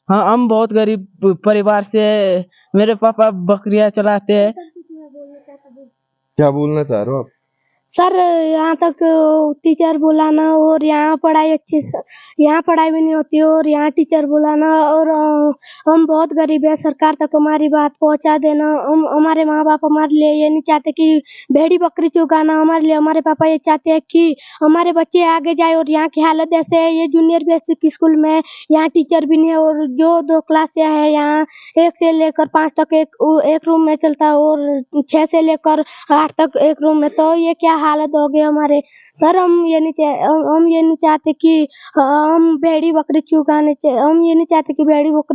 हाँ, हम बहुत गरीब परिवार से है। मेरे पापा बकरियां चलाते हैं। क्या बोलना चाह रहे हो आप? सर यहाँ तक टीचर बुलाना और यहाँ पढ़ाई अच्छी से यहाँ पढ़ाई भी नहीं होती और यहाँ टीचर बुलाना और हम बहुत गरीब है। सरकार तक हमारी बात पहुँचा देना। हम हमारे माँ बाप हमारे लिए ये नहीं चाहते कि भेड़ी बकरी चुगाना हमारे लिए। हमारे पापा ये चाहते हैं कि हमारे बच्चे आगे जाए और यहाँ की हालत ऐसे है। ये जूनियर बेसिक स्कूल में यहाँ टीचर भी नहीं है और जो 2 क्लास है यहाँ 1 से लेकर 5 तक एक रूम में चलता है और 6 से लेकर 8 तक एक रूम में। तो ये क्या हालत हो गई हमारे। सर हम ये नहीं चाहते कि हम भेड़ी बकरी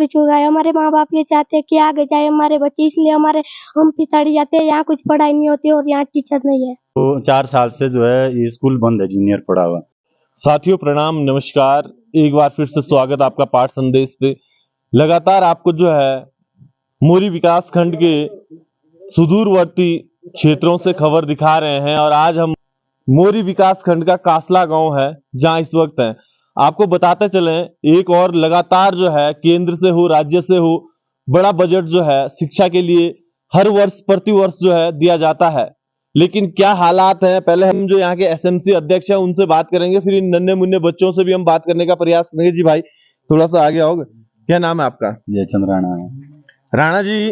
चुगाए। हमारे माँ बाप ये चाहते हैं कि आगे जाए हमारे बच्चे, इसलिए हम पिताड़ी जाते हैं। यहाँ कुछ पढ़ाई नहीं होती और यहाँ टीचर नहीं है। तो 4 साल से जो है ये स्कूल बंद है, जूनियर पढ़ा हुआ। साथियों प्रणाम, नमस्कार। एक बार फिर से स्वागत आपका पाठ संदेश पे। लगातार आपको जो है मोरी विकास खंड के सुदूरवर्ती क्षेत्रों से खबर दिखा रहे हैं और आज हम मोरी विकास खंड का कासला गांव है जहां इस वक्त है। आपको बताते चले एक और लगातार जो है केंद्र से हो राज्य से हो बड़ा बजट जो है शिक्षा के लिए हर वर्ष प्रति वर्ष जो है दिया जाता है, लेकिन क्या हालात है। पहले हम जो यहाँ के एसएमसी अध्यक्ष हैं उनसे बात करेंगे, फिर इन नन्हे मुन्ने बच्चों से भी हम बात करने का प्रयास करेंगे। जी भाई थोड़ा सा आगे आओगे? क्या नाम है आपका? जयचंद राणा है। राणा जी,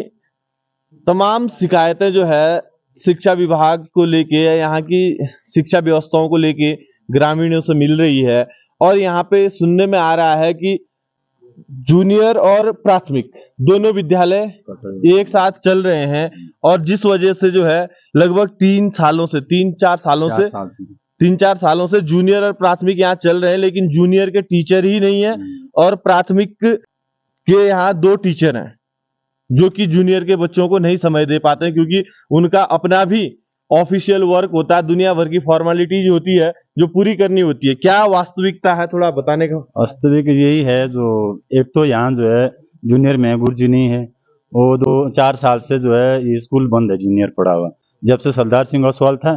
तमाम शिकायतें जो है शिक्षा विभाग को लेके या यहाँ की शिक्षा व्यवस्थाओं को लेके ग्रामीणों से मिल रही है और यहाँ पे सुनने में आ रहा है कि जूनियर और प्राथमिक दोनों विद्यालय एक साथ चल रहे हैं और जिस वजह से जो है लगभग 3-4 सालों से जूनियर और प्राथमिक यहाँ चल रहे हैं, लेकिन जूनियर के टीचर ही नहीं है और प्राथमिक के यहाँ 2 टीचर हैं जो कि जूनियर के बच्चों को नहीं समय दे पाते हैं, क्योंकि उनका अपना भी ऑफिशियल वर्क होता है, दुनिया भर की फॉर्मेलिटीज होती है जो पूरी करनी होती है। क्या वास्तविकता है थोड़ा बताने का? वास्तविक यही है, जो एक तो यहाँ जो है जूनियर में गुरुजी नहीं है, वो 2-4 साल से जो है ये स्कूल बंद है, जूनियर पढ़ा हुआ। जब से सरदार सिंह ओसवाल था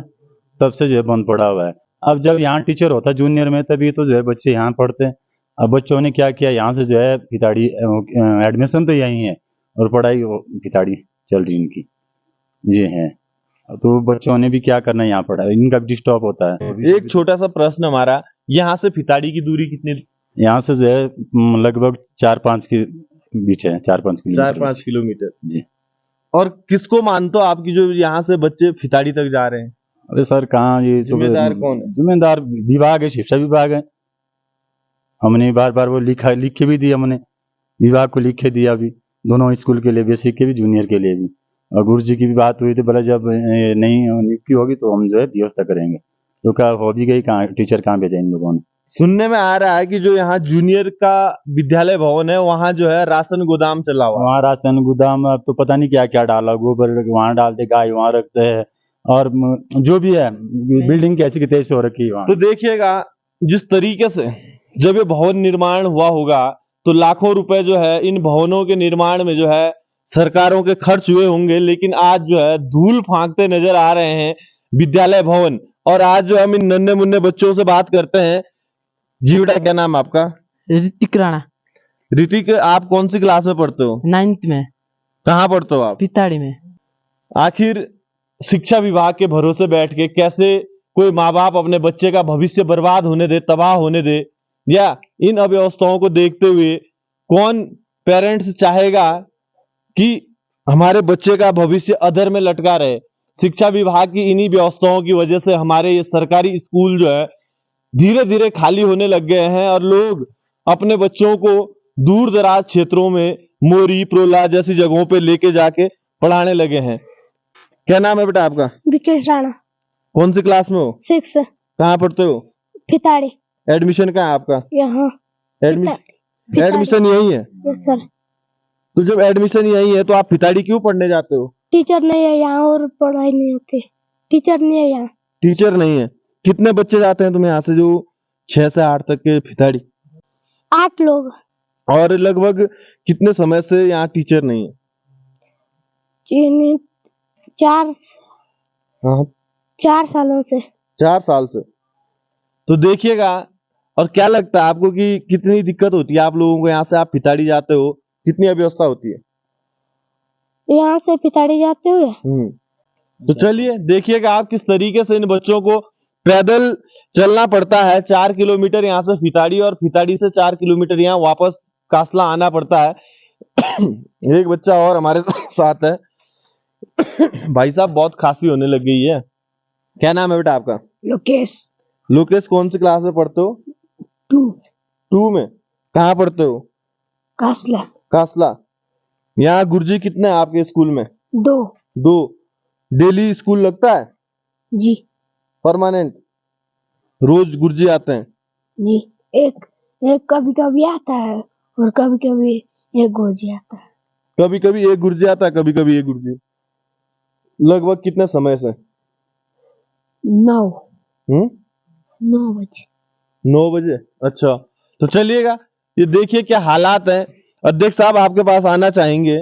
तब से जो है बंद पड़ा हुआ है। अब जब यहाँ टीचर होता जूनियर में तभी तो जो है बच्चे यहाँ पढ़ते हैं। अब बच्चों ने क्या किया, यहाँ से जो है पिताड़ी एडमिशन तो यहीं है और पढ़ाई पिताड़ी चल रही इनकी ये है। तो बच्चों ने भी क्या करना है, यहाँ पढ़ा इनका भी स्टॉप होता है। एक छोटा सा प्रश्न हमारा, यहाँ से फिताड़ी की दूरी कितनी? यहाँ से जो है लगभग 4-5 के बीच है, 4-5 किलोमीटर। 4-5 किलोमीटर जी। और किसको मानते हो आपकी जो यहाँ से बच्चे फिताड़ी तक जा रहे हैं? अरे सर कहाँ, ये जिम्मेदार कौन है? जिम्मेदार विभाग है, शिक्षा विभाग है। हमने बार बार वो लिखे भी दिए, हमने विभाग को लिखे दिया भी, दोनों स्कूल के लिए, बेसिक के भी जूनियर के लिए भी। और गुरु जी की भी बात हुई थी, बोला जब नई नियुक्ति होगी तो हम जो है व्यवस्था करेंगे। तो क्या हो भी गई, कहाँ टीचर कहाँ भेजा इन लोगों ने। सुनने में आ रहा है कि जो यहाँ जूनियर का विद्यालय भवन है वहाँ जो है राशन गोदाम चला हुआ। वहाँ राशन गोदाम, अब तो पता नहीं क्या क्या डाला, गोबर वहाँ डालते, गाय वहाँ रखते हैं और जो भी है बिल्डिंग कैसी की तैसी हो रखी है वहाँ। तो देखिएगा जिस तरीके से जब ये भवन निर्माण हुआ होगा तो लाखों रुपए जो है इन भवनों के निर्माण में जो है सरकारों के खर्च हुए होंगे, लेकिन आज जो है धूल फांकते नजर आ रहे हैं विद्यालय भवन। और आज जो हम इन नन्हे मुन्ने बच्चों से बात करते हैं। जी बेटा क्या नाम है आपका? ऋतिक राणा। ऋतिक, आप कौन सी क्लास में पढ़ते हो? 9th में। कहाँ पढ़ते हो आप? पिताड़ी में। आखिर शिक्षा विभाग के भरोसे बैठ के कैसे कोई माँ बाप अपने बच्चे का भविष्य बर्बाद होने दे, तबाह होने दे? या इन अव्यवस्थाओं को देखते हुए कौन पेरेंट्स चाहेगा कि हमारे बच्चे का भविष्य अधर में लटका रहे? शिक्षा विभाग की इन्हीं व्यवस्थाओं की वजह से हमारे ये सरकारी स्कूल जो है धीरे धीरे खाली होने लग गए हैं और लोग अपने बच्चों को दूर दराज क्षेत्रों में मोरी प्रोला जैसी जगहों पे लेके जाके पढ़ाने लगे हैं। क्या नाम है बेटा आपका? विकेश राणा। कौन सी क्लास में हो? 6। कहाँ पढ़ते हो? पिताड़ी। एडमिशन कहाँ है आपका? यहाँ। एडमिशन यही है? सर। तो जब एडमिशन यही है तो आप फिताड़ी क्यों पढ़ने जाते हो? टीचर नहीं है यहाँ और पढ़ाई नहीं होती। टीचर नहीं है यहाँ। टीचर नहीं है। कितने बच्चे जाते हैं तुम्हें यहाँ से जो 6 से 8 तक के फिताड़ी? 8 लोग। और लगभग कितने समय से यहाँ टीचर नहीं है? 4 सालों से। 4 साल से। तो देखिएगा और क्या लगता है आपको कि कितनी दिक्कत होती है आप लोगों को? यहाँ से आप फिताड़ी जाते हो, कितनी अव्यवस्था होती है? यहाँ से पिताड़ी जाते हुए तो चलिए देखिएगा आप किस तरीके से इन बच्चों को पैदल चलना पड़ता है। 4 किलोमीटर यहाँ से फिताड़ी और फिताड़ी से 4 किलोमीटर यहाँ वापस कासला आना पड़ता है। एक बच्चा और हमारे साथ है। भाई साहब बहुत खांसी होने लग गई है। क्या नाम है बेटा आपका? लोकेश लोकेश, कौन सी क्लास में पढ़ते हो? 2 में। कहाँ पढ़ते हो? कासला कासला। यहाँ गुरुजी कितने हैं आपके स्कूल में? 2 डेली स्कूल लगता है? जी परमानेंट रोज गुरुजी आते हैं? जी एक कभी कभी आता है और कभी कभी एक गोजी आता है। कभी कभी एक गुरुजी आता है, कभी कभी एक गुरुजी। लगभग कितने समय से? 9 बजे। 9 बजे। अच्छा, तो चलिएगा ये देखिए क्या हालात है। अध्यक्ष साहब आपके पास आना चाहेंगे।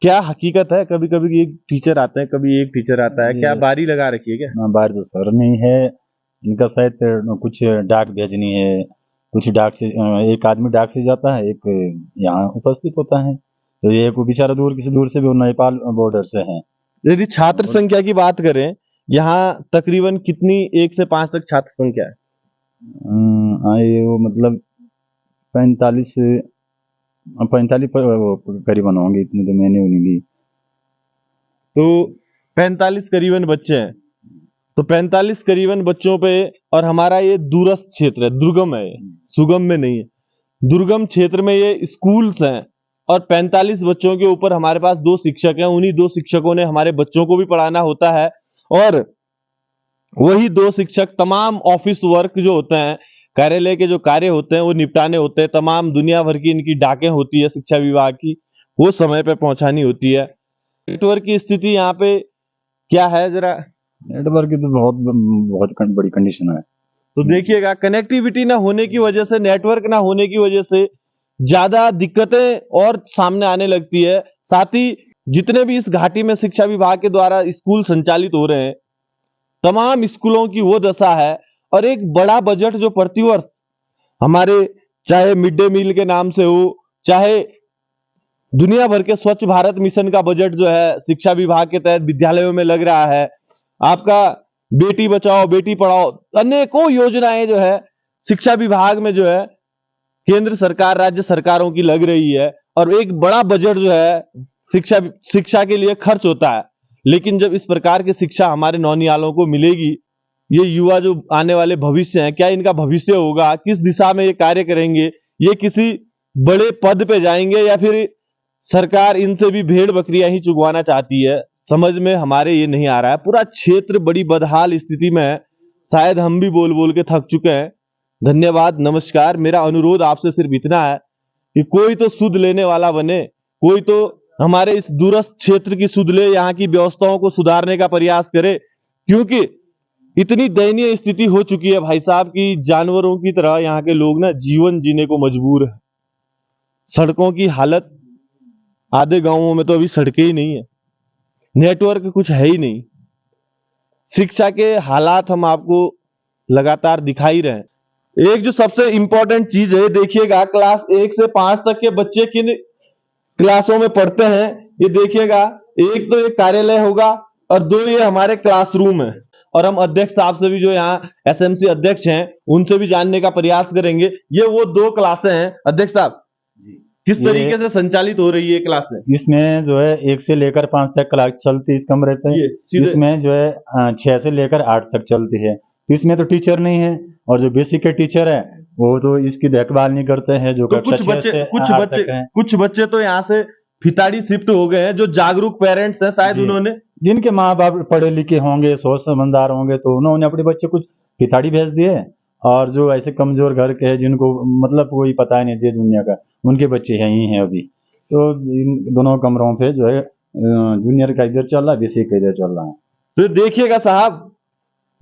क्या हकीकत है? कभी कभी एक टीचर आता है, कभी एक टीचर आता है, क्या बारी लगा रखी है क्या? बाहर तो सर नहीं है, इनका शायद कुछ डाक भेजनी है, कुछ डाक से एक आदमी डाक से जाता है, एक यहाँ उपस्थित होता है, तो ये को बेचारा दूर किसी दूर से भी नेपाल बॉर्डर से है। यदि छात्र संख्या की बात करें, यहाँ तकरीबन कितनी 1 से 5 तक छात्र संख्या है? ये वो मतलब 45 करीबन होंगे, इतनी तो मैंने नहीं ली। तो 45 करीबन बच्चे हैं। तो 45 करीबन बच्चों पे, और हमारा ये दूरस्थ क्षेत्र है, दुर्गम है, सुगम में नहीं है, दुर्गम क्षेत्र में ये स्कूल्स हैं, और 45 बच्चों के ऊपर हमारे पास 2 शिक्षक हैं। उन्हीं 2 शिक्षकों ने हमारे बच्चों को भी पढ़ाना होता है, और वही 2 शिक्षक तमाम ऑफिस वर्क जो होते हैं, कार्यालय के जो कार्य होते हैं वो निपटाने होते हैं। तमाम दुनिया भर की इनकी डाकें होती है शिक्षा विभाग की, वो समय पे पहुंचानी होती है। नेटवर्क की स्थिति यहाँ पे क्या है? जरा नेटवर्क की तो बहुत बड़ी कंडीशन है। तो देखिएगा, कनेक्टिविटी ना होने की वजह से, नेटवर्क ना होने की वजह से ज्यादा दिक्कतें और सामने आने लगती है। साथ ही जितने भी इस घाटी में शिक्षा विभाग के द्वारा स्कूल संचालित हो रहे हैं, तमाम स्कूलों की वो दशा है। और एक बड़ा बजट जो प्रतिवर्ष हमारे, चाहे मिड डे मील के नाम से हो, चाहे दुनिया भर के स्वच्छ भारत मिशन का बजट जो है शिक्षा विभाग के तहत विद्यालयों में लग रहा है, आपका बेटी बचाओ बेटी पढ़ाओ, अनेकों योजनाएं जो है शिक्षा विभाग में जो है केंद्र सरकार राज्य सरकारों की लग रही है, और एक बड़ा बजट जो है शिक्षा के लिए खर्च होता है। लेकिन जब इस प्रकार की शिक्षा हमारे नौनिहालों को मिलेगी, ये युवा जो आने वाले भविष्य हैं, क्या इनका भविष्य होगा? किस दिशा में ये कार्य करेंगे? ये किसी बड़े पद पे जाएंगे, या फिर सरकार इनसे भी भेड़ बकरियां ही चुगवाना चाहती है? समझ में हमारे ये नहीं आ रहा है। पूरा क्षेत्र बड़ी बदहाल स्थिति में है। शायद हम भी बोल बोल के थक चुके हैं। धन्यवाद, नमस्कार। मेरा अनुरोध आपसे सिर्फ इतना है कि कोई तो सुध लेने वाला बने, कोई तो हमारे इस दूरस्थ क्षेत्र की सुध ले, यहाँ की व्यवस्थाओं को सुधारने का प्रयास करे, क्योंकि इतनी दयनीय स्थिति हो चुकी है भाई साहब की जानवरों की तरह यहाँ के लोग ना जीवन जीने को मजबूर है। सड़कों की हालत, आधे गांवों में तो अभी सड़कें ही नहीं है, नेटवर्क कुछ है ही नहीं। शिक्षा के हालात हम आपको लगातार दिखा ही रहे हैं। एक जो सबसे इंपॉर्टेंट चीज है, देखिएगा क्लास 1 से 5 तक के बच्चे किन क्लासों में पढ़ते हैं, ये देखिएगा। एक तो ये कार्यालय होगा, और 2 ये हमारे क्लासरूम है। और हम अध्यक्ष साहब से भी, जो यहाँ एसएमसी अध्यक्ष हैं, उनसे भी जानने का प्रयास करेंगे। ये वो 2 क्लासें हैं। अध्यक्ष साहब, किस तरीके से संचालित हो रही है क्लासें? इसमें जो है 1 से लेकर 5 तक क्लास चलती है इस कमरे पे। इसमें जो है 6 से लेकर 8 तक चलती है। इसमें तो टीचर नहीं है, और जो बेसिक के टीचर है वो तो इसकी देखभाल नहीं करते हैं। जो तो कुछ बच्चे तो यहाँ से फिताड़ी शिफ्ट हो गए हैं, जो जागरूक पेरेंट्स हैं, शायद उन्होंने, जिनके माँ बाप पढ़े लिखे होंगे, सोच समझदार होंगे, तो उन्होंने अपने बच्चे कुछ फिताड़ी भेज दिए। और जो ऐसे कमजोर घर के हैं, जिनको मतलब कोई पता नहीं दे दुनिया का, उनके बच्चे यही हैं अभी। तो इन दोनों कमरों पे जो है जूनियर का इधर चल रहा है, बेसिक का इधर चल रहा है। तो देखिएगा साहब,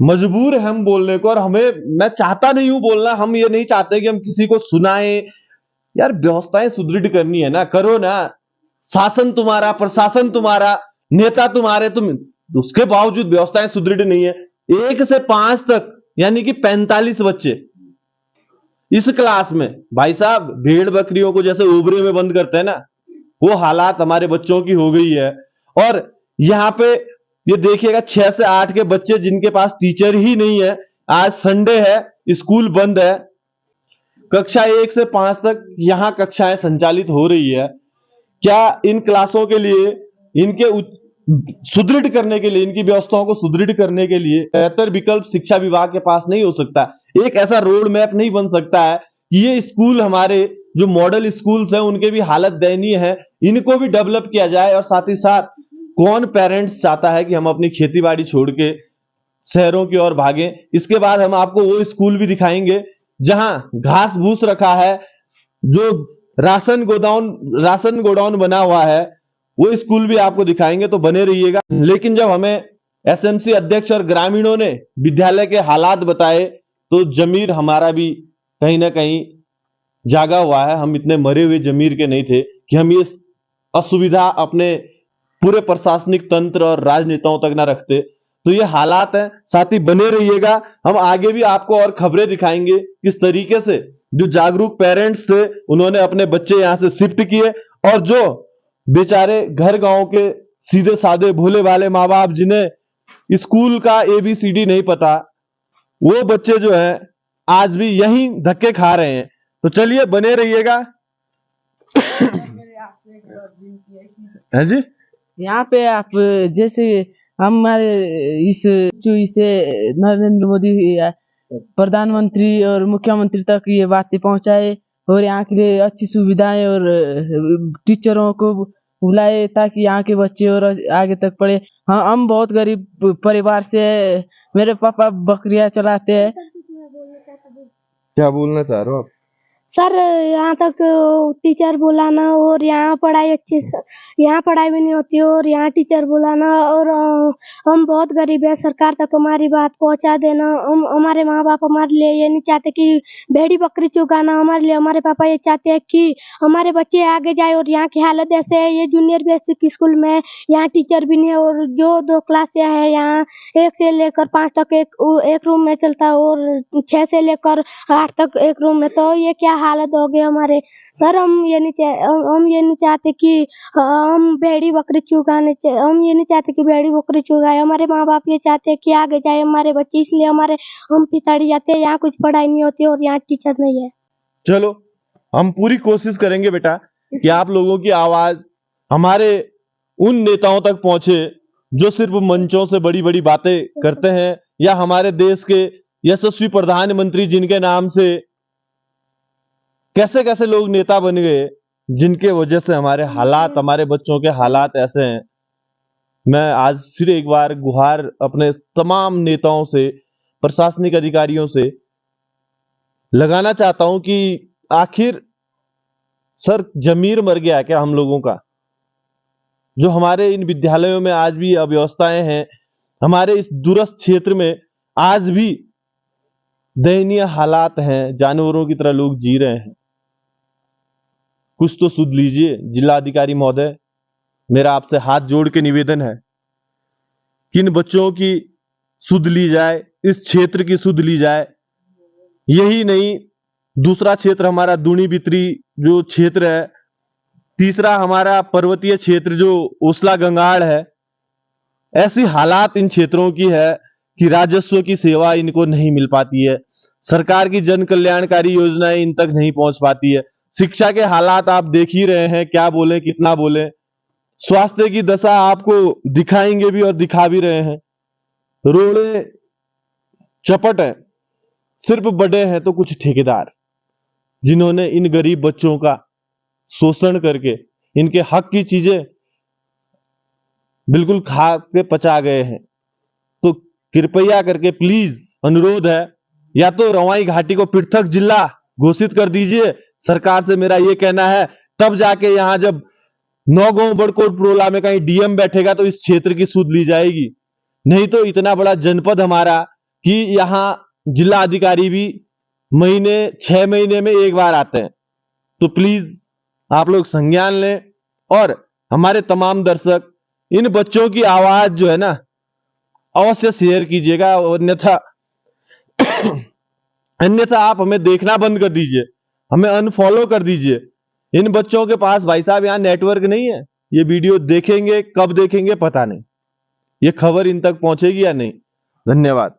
मजबूर है हम बोलने को, और मैं चाहता नहीं हूं बोलना। हम ये नहीं चाहते कि हम किसी को सुनाएं। यार व्यवस्थाएं सुदृढ़ करनी है ना, करो ना। शासन तुम्हारा, प्रशासन तुम्हारा, नेता तुम्हारे, तुम, उसके बावजूद व्यवस्थाएं सुदृढ़ नहीं है। 1 से 5 तक यानी कि 45 बच्चे, इस क्लास में भाई साहब भेड़ बकरियों को जैसे ओबरे में बंद करते हैं ना, वो हालात हमारे बच्चों की हो गई है। और यहाँ पे ये देखिएगा 6 से 8 के बच्चे जिनके पास टीचर ही नहीं है। आज संडे है, स्कूल बंद है, कक्षा 1 से 5 तक यहाँ कक्षाएं संचालित हो रही है। क्या इन क्लासों के लिए, इनके सुदृढ़ करने के लिए, इनकी व्यवस्थाओं को सुदृढ़ करने के लिए बेहतर विकल्प शिक्षा विभाग के पास नहीं हो सकता? एक ऐसा रोड मैप नहीं बन सकता है कि ये स्कूल, हमारे जो मॉडल स्कूल्स हैं उनके भी हालत दयनीय है, इनको भी डेवलप किया जाए? और साथ ही साथ कौन पेरेंट्स चाहता है कि हम अपनी खेती बाड़ी छोड़ के शहरों की ओर भागें? इसके बाद हम आपको वो स्कूल भी दिखाएंगे जहां घास भूस रखा है, जो राशन गोडाउन बना हुआ है, वो स्कूल भी आपको दिखाएंगे, तो बने रहिएगा। लेकिन जब हमें एसएमसी अध्यक्ष और ग्रामीणों ने विद्यालय के हालात बताए तो जमीर हमारा भी कहीं ना कहीं जागा हुआ है। हम इतने मरे हुए जमीर के नहीं थे कि हम ये असुविधा अपने पूरे प्रशासनिक तंत्र और राजनेताओं तक ना रखते। तो ये हालात हैं, साथ ही बने रहिएगा। हम आगे भी आपको और खबरें दिखाएंगे किस तरीके से जो जागरूक पेरेंट्स थे उन्होंने अपने बच्चे यहां से शिफ्ट किए, और जो बेचारे घर गांव के सीधे साधे भोले भाले माँ बाप जिन्हें स्कूल का ABCD नहीं पता, वो बच्चे जो है आज भी यहीं धक्के खा रहे हैं। तो चलिए बने रहिएगा। है जी, यहाँ पे आप जैसे हमारे इसे नरेंद्र मोदी प्रधानमंत्री और मुख्यमंत्री तक ये बातें पहुंचाए, और यहाँ के लिए अच्छी सुविधाएं और टीचरों को बुलाए ताकि यहाँ के बच्चे और आगे तक पढ़े। हाँ, हम बहुत गरीब परिवार से, मेरे पापा बकरियां चलाते हैं। क्या बोलना चाह रहे हो आप? सर, यहाँ तक टीचर बुलाना, और यहाँ पढ़ाई यहाँ पढ़ाई भी नहीं होती, और यहाँ टीचर बुलाना, और हम बहुत गरीब है, सरकार तक हमारी बात पहुँचा देना। हमारे माँ बाप हमारे लिए ये नहीं चाहते कि भेड़ी बकरी चुगाना, हमारे लिए हमारे पापा ये चाहते हैं कि हमारे बच्चे आगे जाए। और यहाँ की हालत ऐसे है, ये जूनियर बेसिक स्कूल में यहाँ टीचर भी नहीं है, और जो 2 क्लास है यहाँ 1 से लेकर 5 तक एक रूम में चलता है, और 6 से लेकर 8 तक एक रूम में। तो ये क्या हालत हो गई हमारे। सर, हम ये नहीं चाहते कि हम भेड़ी बकरी चुगाए। हमारे माँ बाप ये चाहते हैं कि आगे जाए हमारे बच्चे, इसलिए हम पिताड़ी जाते हैं। यहाँ कुछ पढ़ाई नहीं होती और यहाँ टीचर नहीं है। चलो, हम पूरी कोशिश करेंगे बेटा कि आप लोगों की आवाज हमारे उन नेताओं तक पहुंचे जो सिर्फ मंचों से बड़ी बड़ी बातें करते हैं, या हमारे देश के यशस्वी प्रधानमंत्री जिनके नाम से कैसे कैसे लोग नेता बन गए, जिनके वजह से हमारे हालात, हमारे बच्चों के हालात ऐसे हैं। मैं आज फिर एक बार गुहार अपने तमाम नेताओं से, प्रशासनिक अधिकारियों से लगाना चाहता हूं कि आखिर सर जमीर मर गया क्या हम लोगों का? जो हमारे इन विद्यालयों में आज भी अव्यवस्थाएं हैं, हमारे इस दूरस्थ क्षेत्र में आज भी दयनीय हालात हैं, जानवरों की तरह लोग जी रहे हैं। कुछ तो सुध लीजिए जिलाधिकारी महोदय, मेरा आपसे हाथ जोड़ के निवेदन है कि इन बच्चों की सुध ली जाए, इस क्षेत्र की सुध ली जाए। यही नहीं, दूसरा क्षेत्र हमारा दूनी बित्री जो क्षेत्र है, तीसरा हमारा पर्वतीय क्षेत्र जो ओसला गंगाड़ है। ऐसी हालात इन क्षेत्रों की है कि राजस्व की सेवा इनको नहीं मिल पाती है, सरकार की जन कल्याणकारी योजनाएं इन तक नहीं पहुंच पाती है। शिक्षा के हालात आप देख ही रहे हैं, क्या बोले कितना बोले। स्वास्थ्य की दशा आपको दिखाएंगे भी और दिखा भी रहे हैं। रोडे चपट है, सिर्फ बड़े हैं तो कुछ ठेकेदार, जिन्होंने इन गरीब बच्चों का शोषण करके इनके हक की चीजें बिल्कुल खा के पचा गए हैं। तो कृपया करके प्लीज अनुरोध है, या तो रवाई घाटी को पृथक जिला घोषित कर दीजिए, सरकार से मेरा यह कहना है। तब जाके यहां जब नौगांव बड़कोट प्रोला में कहीं डीएम बैठेगा तो इस क्षेत्र की सुध ली जाएगी। नहीं तो इतना बड़ा जनपद हमारा कि यहां जिला अधिकारी भी 6 महीने में एक बार आते हैं। तो प्लीज आप लोग संज्ञान लें, और हमारे तमाम दर्शक इन बच्चों की आवाज जो है ना अवश्य शेयर कीजिएगा, अन्यथा अन्यथा आप हमें देखना बंद कर दीजिए, हमें अनफॉलो कर दीजिए। इन बच्चों के पास भाई साहब यहाँ नेटवर्क नहीं है, ये वीडियो देखेंगे, कब देखेंगे पता नहीं, ये खबर इन तक पहुंचेगी या नहीं। धन्यवाद।